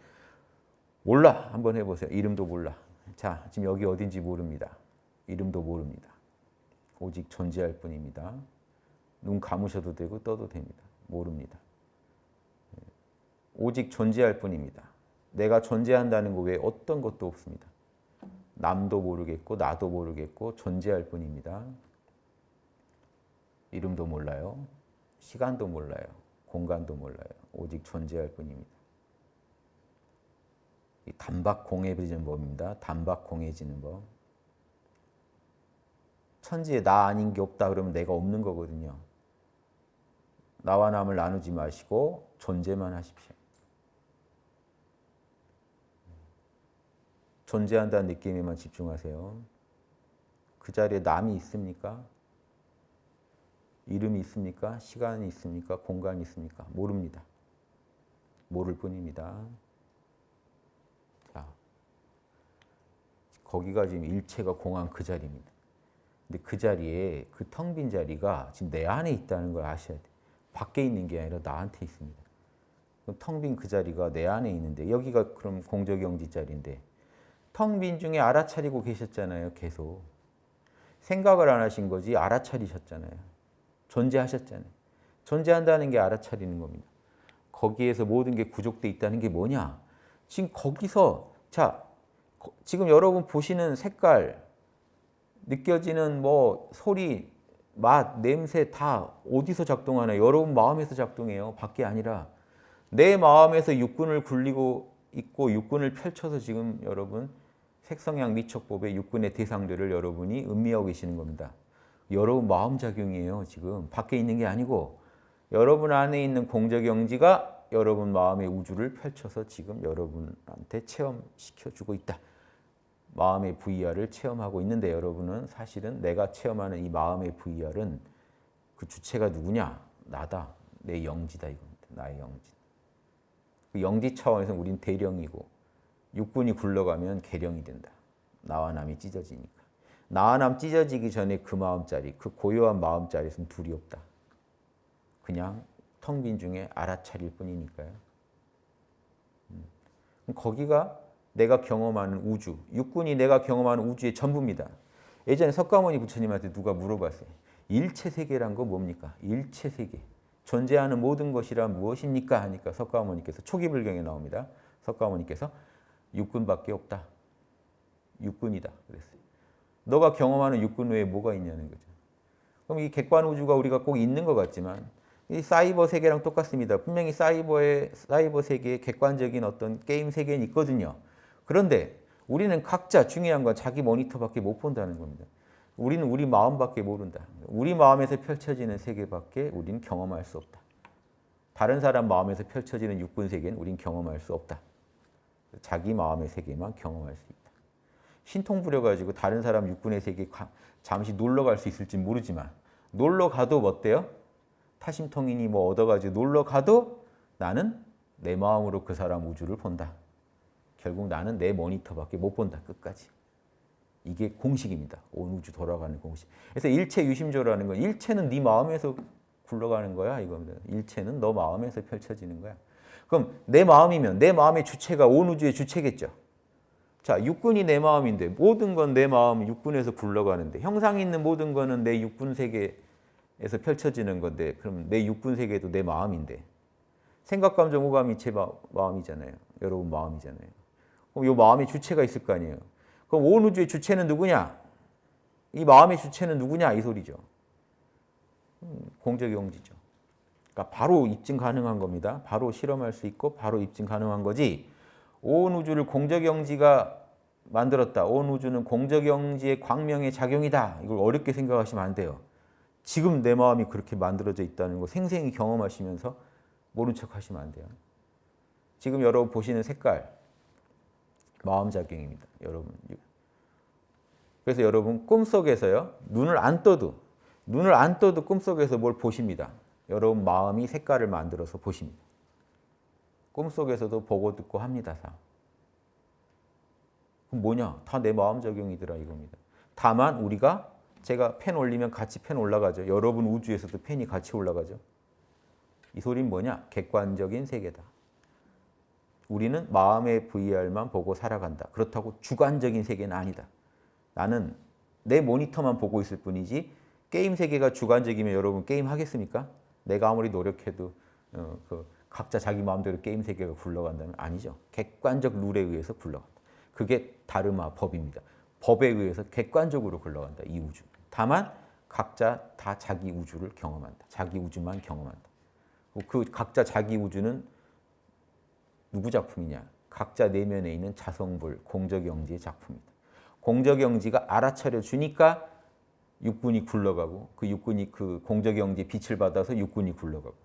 몰라. 한번 해보세요. 이름도 몰라. 자, 지금 여기 어딘지 모릅니다. 이름도 모릅니다. 오직 존재할 뿐입니다. 눈 감으셔도 되고 떠도 됩니다. 모릅니다. 오직 존재할 뿐입니다. 내가 존재한다는 거 외에 어떤 것도 없습니다. 남도 모르겠고 나도 모르겠고 존재할 뿐입니다. 이름도 몰라요. 시간도 몰라요. 공간도 몰라요. 오직 존재할 뿐입니다. 이 단박 공해지는 법입니다. 단박 공해지는 법. 천지에 나 아닌 게 없다 그러면 내가 없는 거거든요. 나와 남을 나누지 마시고 존재만 하십시오. 존재한다는 느낌에만 집중하세요. 그 자리에 남이 있습니까? 이름이 있습니까? 시간이 있습니까? 공간이 있습니까? 모릅니다. 모를 뿐입니다. 자, 거기가 지금 일체가 공한 그 자리입니다. 근데 그 자리에 그 텅 빈 자리가 지금 내 안에 있다는 걸 아셔야 돼요. 밖에 있는 게 아니라 나한테 있습니다. 텅 빈 그 자리가 내 안에 있는데 여기가 그럼 공적영지 자리인데 텅 빈 중에 알아차리고 계셨잖아요. 계속. 생각을 안 하신 거지 알아차리셨잖아요. 존재하셨잖아요. 존재한다는 게 알아차리는 겁니다. 거기에서 모든 게 구족돼 있다는 게 뭐냐? 지금 거기서 지금 여러분 보시는 색깔, 느껴지는 뭐 소리, 맛, 냄새 다 어디서 작동하나요? 여러분 마음에서 작동해요. 밖에 아니라. 내 마음에서 육군을 굴리고 있고 육군을 펼쳐서 지금 여러분 색성향 미척법의 육군의 대상들을 여러분이 음미하고 계시는 겁니다. 여러분 마음작용이에요. 지금 밖에 있는 게 아니고 여러분 안에 있는 공적영지가 여러분 마음의 우주를 펼쳐서 지금 여러분한테 체험시켜주고 있다. 마음의 VR을 체험하고 있는데 여러분은 사실은 내가 체험하는 이 마음의 VR은 그 주체가 누구냐? 나다. 내 영지다 이겁니다. 나의 영지. 그 영지 차원에서 우린 대령이고 육군이 굴러가면 계령이 된다. 나와 남이 찢어지니까. 나와 남 찢어지기 전에 그 마음자리, 그 고요한 마음자리에서는 둘이 없다. 그냥 텅 빈 중에 알아차릴 뿐이니까요. 거기가 내가 경험하는 우주, 육군이 내가 경험하는 우주의 전부입니다. 예전에 석가모니 부처님한테 누가 물어봤어요. 일체세계란 거 뭡니까? 일체세계. 존재하는 모든 것이란 무엇입니까? 하니까 석가모니께서 초기불경에 나옵니다. 석가모니께서 육군밖에 없다. 육군이다. 그랬어요. 너가 경험하는 육군 외에 뭐가 있냐는 거죠. 그럼 이 객관 우주가 우리가 꼭 있는 것 같지만 이 사이버 세계랑 똑같습니다. 분명히 사이버 세계에 객관적인 어떤 게임 세계는 있거든요. 그런데 우리는 각자 중요한 건 자기 모니터밖에 못 본다는 겁니다. 우리는 우리 마음밖에 모른다. 우리 마음에서 펼쳐지는 세계밖에 우리는 경험할 수 없다. 다른 사람 마음에서 펼쳐지는 육군 세계는 우리는 경험할 수 없다. 자기 마음의 세계만 경험할 수 있다. 신통 부려가지고 다른 사람 육군의 세계에 잠시 놀러 갈 수 있을지 모르지만 놀러 가도 어때요? 타심통이니 뭐 얻어가지고 놀러 가도 나는 내 마음으로 그 사람 우주를 본다. 결국 나는 내 모니터밖에 못 본다. 끝까지. 이게 공식입니다. 온 우주 돌아가는 공식. 그래서 일체 유심조라는 건 일체는 네 마음에서 굴러가는 거야 이겁니다. 일체는 너 마음에서 펼쳐지는 거야. 그럼 내 마음이면 내 마음의 주체가 온 우주의 주체겠죠. 자, 육군이 내 마음인데 모든 건 내 마음 육군에서 굴러가는데 형상이 있는 모든 거는 내 육군 세계에서 펼쳐지는 건데 그럼 내 육군 세계도 내 마음인데 생각, 감정, 오감이 제 마음이잖아요. 여러분 마음이잖아요. 그럼 이 마음의 주체가 있을 거 아니에요. 그럼 온 우주의 주체는 누구냐? 이 마음의 주체는 누구냐? 이 소리죠. 공적영지죠. 그러니까 바로 입증 가능한 겁니다. 바로 실험할 수 있고 바로 입증 가능한 거지. 온 우주를 공적영지가 만들었다. 온 우주는 공적영지의 광명의 작용이다. 이걸 어렵게 생각하시면 안 돼요. 지금 내 마음이 그렇게 만들어져 있다는 거 생생히 경험하시면서 모른 척 하시면 안 돼요. 지금 여러분 보시는 색깔, 마음작용입니다. 여러분. 그래서 여러분 꿈속에서요. 눈을 안 떠도 꿈속에서 뭘 보십니다. 여러분 마음이 색깔을 만들어서 보십니다. 꿈속에서도 보고 듣고 합니다. 다. 그럼 뭐냐? 다 내 마음작용이더라 이겁니다. 다만 우리가 제가 펜 올리면 같이 펜 올라가죠. 여러분 우주에서도 펜이 같이 올라가죠. 이 소리는 뭐냐? 객관적인 세계다. 우리는 마음의 VR만 보고 살아간다. 그렇다고 주관적인 세계는 아니다. 나는 내 모니터만 보고 있을 뿐이지 게임 세계가 주관적이면 여러분 게임 하겠습니까? 내가 아무리 노력해도 각자 자기 마음대로 게임 세계가 굴러간다면 아니죠. 객관적 룰에 의해서 굴러간다. 그게 다르마 법입니다. 법에 의해서 객관적으로 굴러간다. 이 우주. 다만 각자 다 자기 우주를 경험한다. 자기 우주만 경험한다. 그 각자 자기 우주는 누구 작품이냐? 각자 내면에 있는 자성불, 공적영지의 작품이다. 공적영지가 알아차려 주니까 육군이 굴러가고 그 육군이 그 공적영지의 빛을 받아서 육군이 굴러가고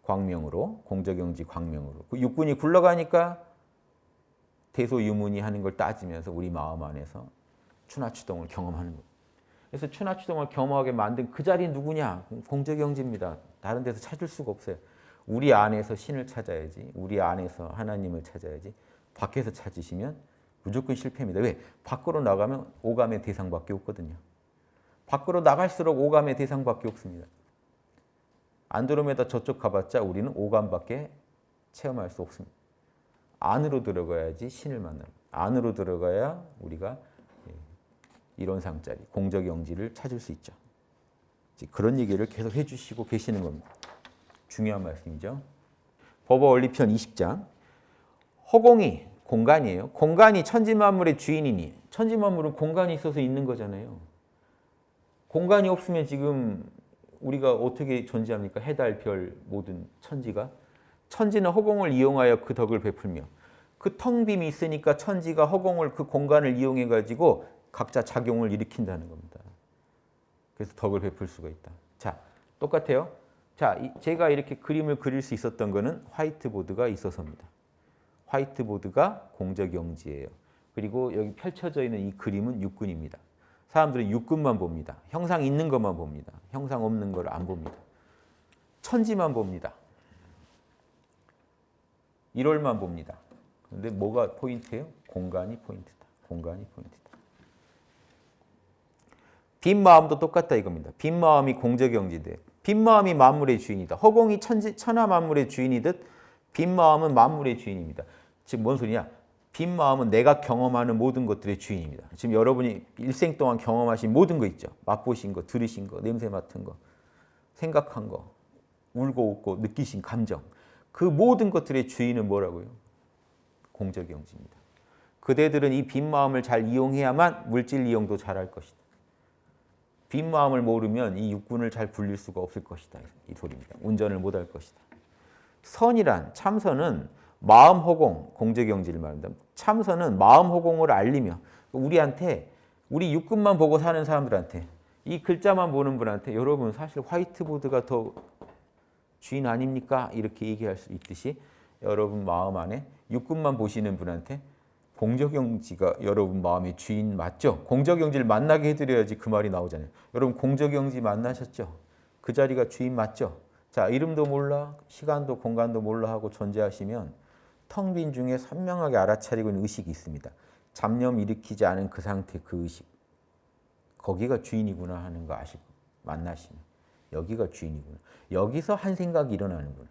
광명으로, 공적영지 광명으로. 그 육군이 굴러가니까 대소유문이 하는 걸 따지면서 우리 마음 안에서 추나추동을 경험하는 거예요. 그래서 추나추동을 경험하게 만든 그 자리 누구냐? 공적영지입니다. 다른 데서 찾을 수가 없어요. 우리 안에서 신을 찾아야지. 우리 안에서 하나님을 찾아야지. 밖에서 찾으시면 무조건 실패입니다. 왜? 밖으로 나가면 오감의 대상밖에 없거든요. 밖으로 나갈수록 오감의 대상밖에 없습니다. 안드로메다 저쪽 가봤자 우리는 오감밖에 체험할 수 없습니다. 안으로 들어가야지 신을 만납니다. 안으로 들어가야 우리가 이론상짜리 공적영지를 찾을 수 있죠. 그런 얘기를 계속 해주시고 계시는 겁니다. 중요한 말씀이죠. 법어원리편 20장. 허공이 공간이에요. 공간이 천지만물의 주인이니 천지만물은 공간이 있어서 있는 거잖아요. 공간이 없으면 지금 우리가 어떻게 존재합니까? 해달, 별, 모든 천지가. 천지는 허공을 이용하여 그 덕을 베풀며 그 텅 빔이 있으니까 천지가 허공을 그 공간을 이용해 가지고 각자 작용을 일으킨다는 겁니다. 그래서 덕을 베풀 수가 있다. 자, 똑같아요. 자, 제가 이렇게 그림을 그릴 수 있었던 거는 화이트보드가 있어서입니다. 화이트보드가 공적영지예요. 그리고 여기 펼쳐져 있는 이 그림은 육군입니다. 사람들은 육군만 봅니다. 형상 있는 것만 봅니다. 형상 없는 걸 안 봅니다. 천지만 봅니다. 1월만 봅니다. 그런데 뭐가 포인트예요? 공간이 포인트다. 공간이 포인트다. 빈 마음도 똑같다 이겁니다. 빈 마음이 공적영지인데 빈 마음이 만물의 주인이다. 허공이 천하 만물의 주인이듯 빈 마음은 만물의 주인입니다. 즉 뭔 소리냐? 빈 마음은 내가 경험하는 모든 것들의 주인입니다. 지금 여러분이 일생 동안 경험하신 모든 거 있죠. 맛보신 거, 들으신 거, 냄새 맡은 거, 생각한 거, 울고 웃고 느끼신 감정. 그 모든 것들의 주인은 뭐라고요? 공적영지입니다. 그대들은 이 빈 마음을 잘 이용해야만 물질 이용도 잘할 것이다. 빈 마음을 모르면 이 육군을 잘 굴릴 수가 없을 것이다. 이 소리입니다. 운전을 못할 것이다. 선이란 참선은 마음 허공, 공적영지를 말합니다. 참선은 마음 허공을 알리며 우리한테 우리 육군만 보고 사는 사람들한테 이 글자만 보는 분한테 여러분 사실 화이트보드가 더 주인 아닙니까? 이렇게 얘기할 수 있듯이 여러분 마음 안에 육군만 보시는 분한테 공적영지가 여러분 마음의 주인 맞죠? 공적영지를 만나게 해드려야지 그 말이 나오잖아요. 여러분 공적영지 만나셨죠? 그 자리가 주인 맞죠? 자, 이름도 몰라, 시간도 공간도 몰라 하고 존재하시면 텅 빈 중에 선명하게 알아차리고 있는 의식이 있습니다. 잡념 일으키지 않은 그 상태, 그 의식. 거기가 주인이구나 하는 거 아시고 만나시면 여기가 주인이구나. 여기서 한 생각이 일어나는구나.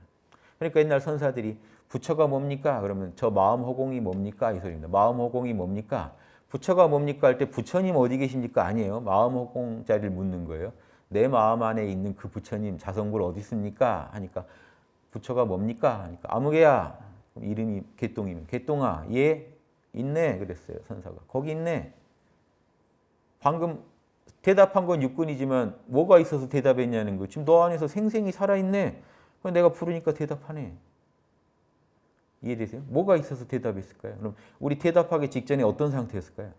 그러니까 옛날 선사들이 부처가 뭡니까? 그러면 저 마음 허공이 뭡니까? 이 소리입니다. 마음 허공이 뭡니까? 부처가 뭡니까? 할 때 부처님 어디 계십니까? 아니에요. 마음 허공 자리를 묻는 거예요. 내 마음 안에 있는 그 부처님 자성불 어디 있습니까? 하니까 부처가 뭡니까? 하니까 아무개야. 이름이 개똥이면 개똥아 얘 있네 그랬어요. 선사가. 거기 있네. 방금 대답한 건 육군이지만 뭐가 있어서 대답했냐는 거. 지금 너 안에서 생생히 살아있네. 내가 부르니까 대답하네. 이해되세요? 뭐가 있어서 대답했을까요? 그럼 우리 대답하기 직전에 어떤 상태였을까요?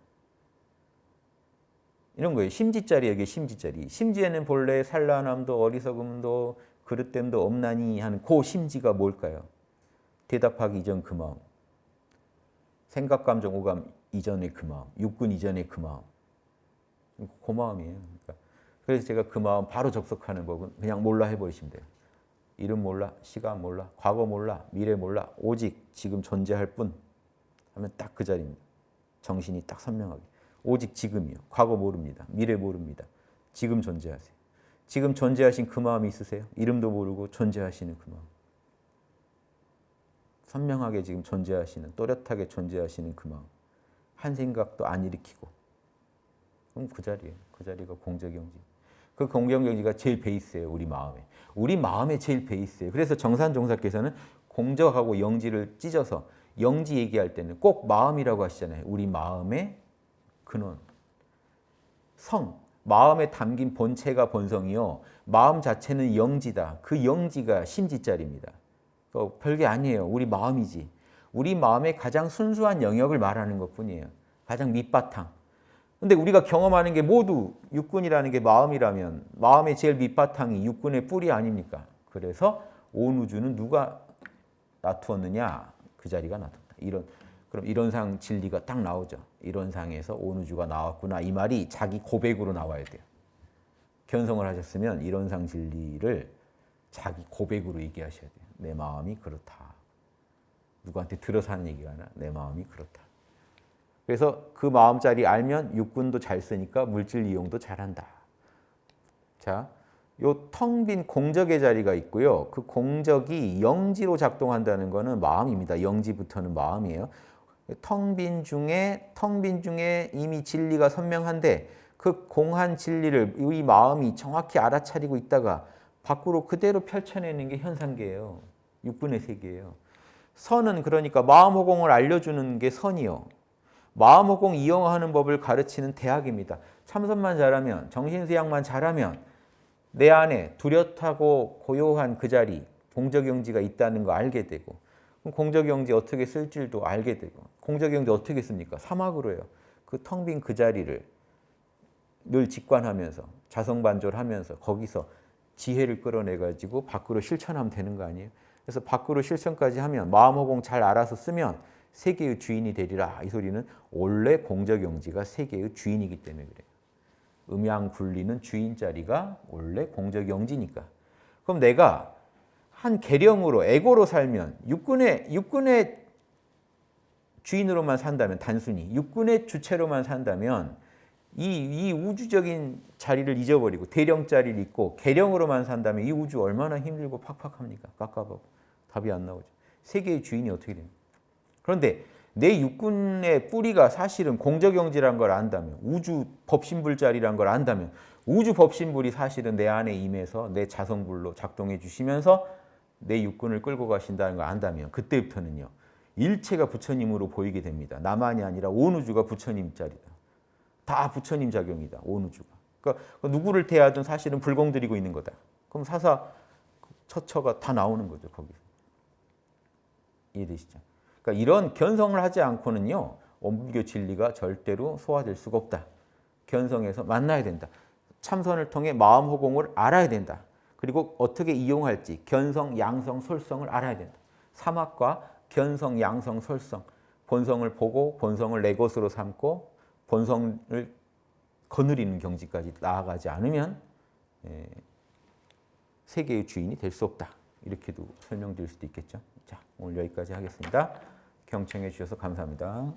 이런 거예요. 심지자리예요. 이게 심지자리. 심지에는 본래 산란함도 어리석음도 그릇됨도 없나니 하는 그 심지가 뭘까요? 대답하기 이전 그 마음. 생각, 감정, 오감 이전의 그 마음. 육군 이전의 그 마음. 그 마음이에요. 그러니까 그래서 제가 그 마음 바로 접속하는 법은 그냥 몰라 해버리시면 돼요. 이름 몰라, 시간 몰라, 과거 몰라, 미래 몰라, 오직 지금 존재할 뿐 하면 딱 그 자리입니다. 정신이 딱 선명하게. 오직 지금이요. 과거 모릅니다. 미래 모릅니다. 지금 존재하세요. 지금 존재하신 그 마음이 있으세요? 이름도 모르고 존재하시는 그 마음. 선명하게 지금 존재하시는, 또렷하게 존재하시는 그 마음. 한 생각도 안 일으키고. 그럼 그 자리예요. 그 자리가 공적영지. 그 공적영지가 제일 베이스예요. 우리 마음에. 우리 마음의 제일 베이스예요. 그래서 정산종사께서는 공적하고 영지를 찢어서 영지 얘기할 때는 꼭 마음이라고 하시잖아요. 우리 마음의 근원. 성. 마음에 담긴 본체가 본성이요. 마음 자체는 영지다. 그 영지가 심지자리입니다. 별게 아니에요. 우리 마음이지. 우리 마음의 가장 순수한 영역을 말하는 것뿐이에요. 가장 밑바탕. 근데 우리가 경험하는 게 모두 육군이라는 게 마음이라면 마음의 제일 밑바탕이 육군의 뿌리 아닙니까? 그래서 온 우주는 누가 놔두었느냐? 그 자리가 놔뒀다. 그럼 이론상 진리가 딱 나오죠. 이론상에서 온 우주가 나왔구나. 이 말이 자기 고백으로 나와야 돼요. 견성을 하셨으면 이론상 진리를 자기 고백으로 얘기하셔야 돼요. 내 마음이 그렇다. 누구한테 들어서 하는 얘기가 아니라 내 마음이 그렇다. 그래서 그 마음자리 알면 육군도 잘 쓰니까 물질 이용도 잘한다. 자, 요 텅 빈 공적의 자리가 있고요. 그 공적이 영지로 작동한다는 것은 마음입니다. 영지부터는 마음이에요. 텅 빈 중에 이미 진리가 선명한데 그 공한 진리를 이 마음이 정확히 알아차리고 있다가 밖으로 그대로 펼쳐내는 게 현상계예요. 육군의 세계예요. 선은 그러니까 마음호공을 알려주는 게 선이요. 마음호공 이용하는 법을 가르치는 대학입니다. 참선만 잘하면, 정신수양만 잘하면 내 안에 뚜렷하고 고요한 그 자리, 공적영지가 있다는 거 알게 되고, 그럼 공적영지 어떻게 쓸 줄도 알게 되고, 공적영지 어떻게 씁니까? 사막으로 해요. 그 텅 빈 그 자리를 늘 직관하면서, 자성반조하면서 거기서 지혜를 끌어내가지고 밖으로 실천하면 되는 거 아니에요? 그래서 밖으로 실천까지 하면 마음호공 잘 알아서 쓰면 세계의 주인이 되리라. 이 소리는 원래 공적영지가 세계의 주인이기 때문에 그래요. 음양 굴리는 주인 자리가 원래 공적영지니까. 그럼 내가 한 계령으로 에고로 살면 육군의 주인으로만 산다면 단순히 육군의 주체로만 산다면 이 우주적인 자리를 잊어버리고 대령 자리를 잊고 계령으로만 산다면 이 우주 얼마나 힘들고 팍팍합니까? 깝깝하고 답이 안 나오죠. 세계의 주인이 어떻게 됩니까? 그런데 내 육군의 뿌리가 사실은 공적영지라는 걸 안다면, 우주 법신불 자리라는 걸 안다면, 우주 법신불이 사실은 내 안에 임해서 내 자성불로 작동해 주시면서 내 육군을 끌고 가신다는 걸 안다면 그때부터는요. 일체가 부처님으로 보이게 됩니다. 나만이 아니라 온 우주가 부처님 자리다. 다 부처님 작용이다. 온 우주가. 그러니까 누구를 대하든 사실은 불공들이고 있는 거다. 그럼 사사 처처가 다 나오는 거죠. 거기서. 이해되시죠? 그러니까 이런 견성을 하지 않고는요. 원불교 진리가 절대로 소화될 수가 없다. 견성해서 만나야 된다. 참선을 통해 마음호공을 알아야 된다. 그리고 어떻게 이용할지 견성, 양성, 솔성을 알아야 된다. 사막과 견성, 양성, 솔성. 본성을 보고 본성을 내 것으로 삼고 본성을 거느리는 경지까지 나아가지 않으면 세계의 주인이 될 수 없다. 이렇게도 설명드릴 수도 있겠죠. 자, 오늘 여기까지 하겠습니다. 경청해 주셔서 감사합니다.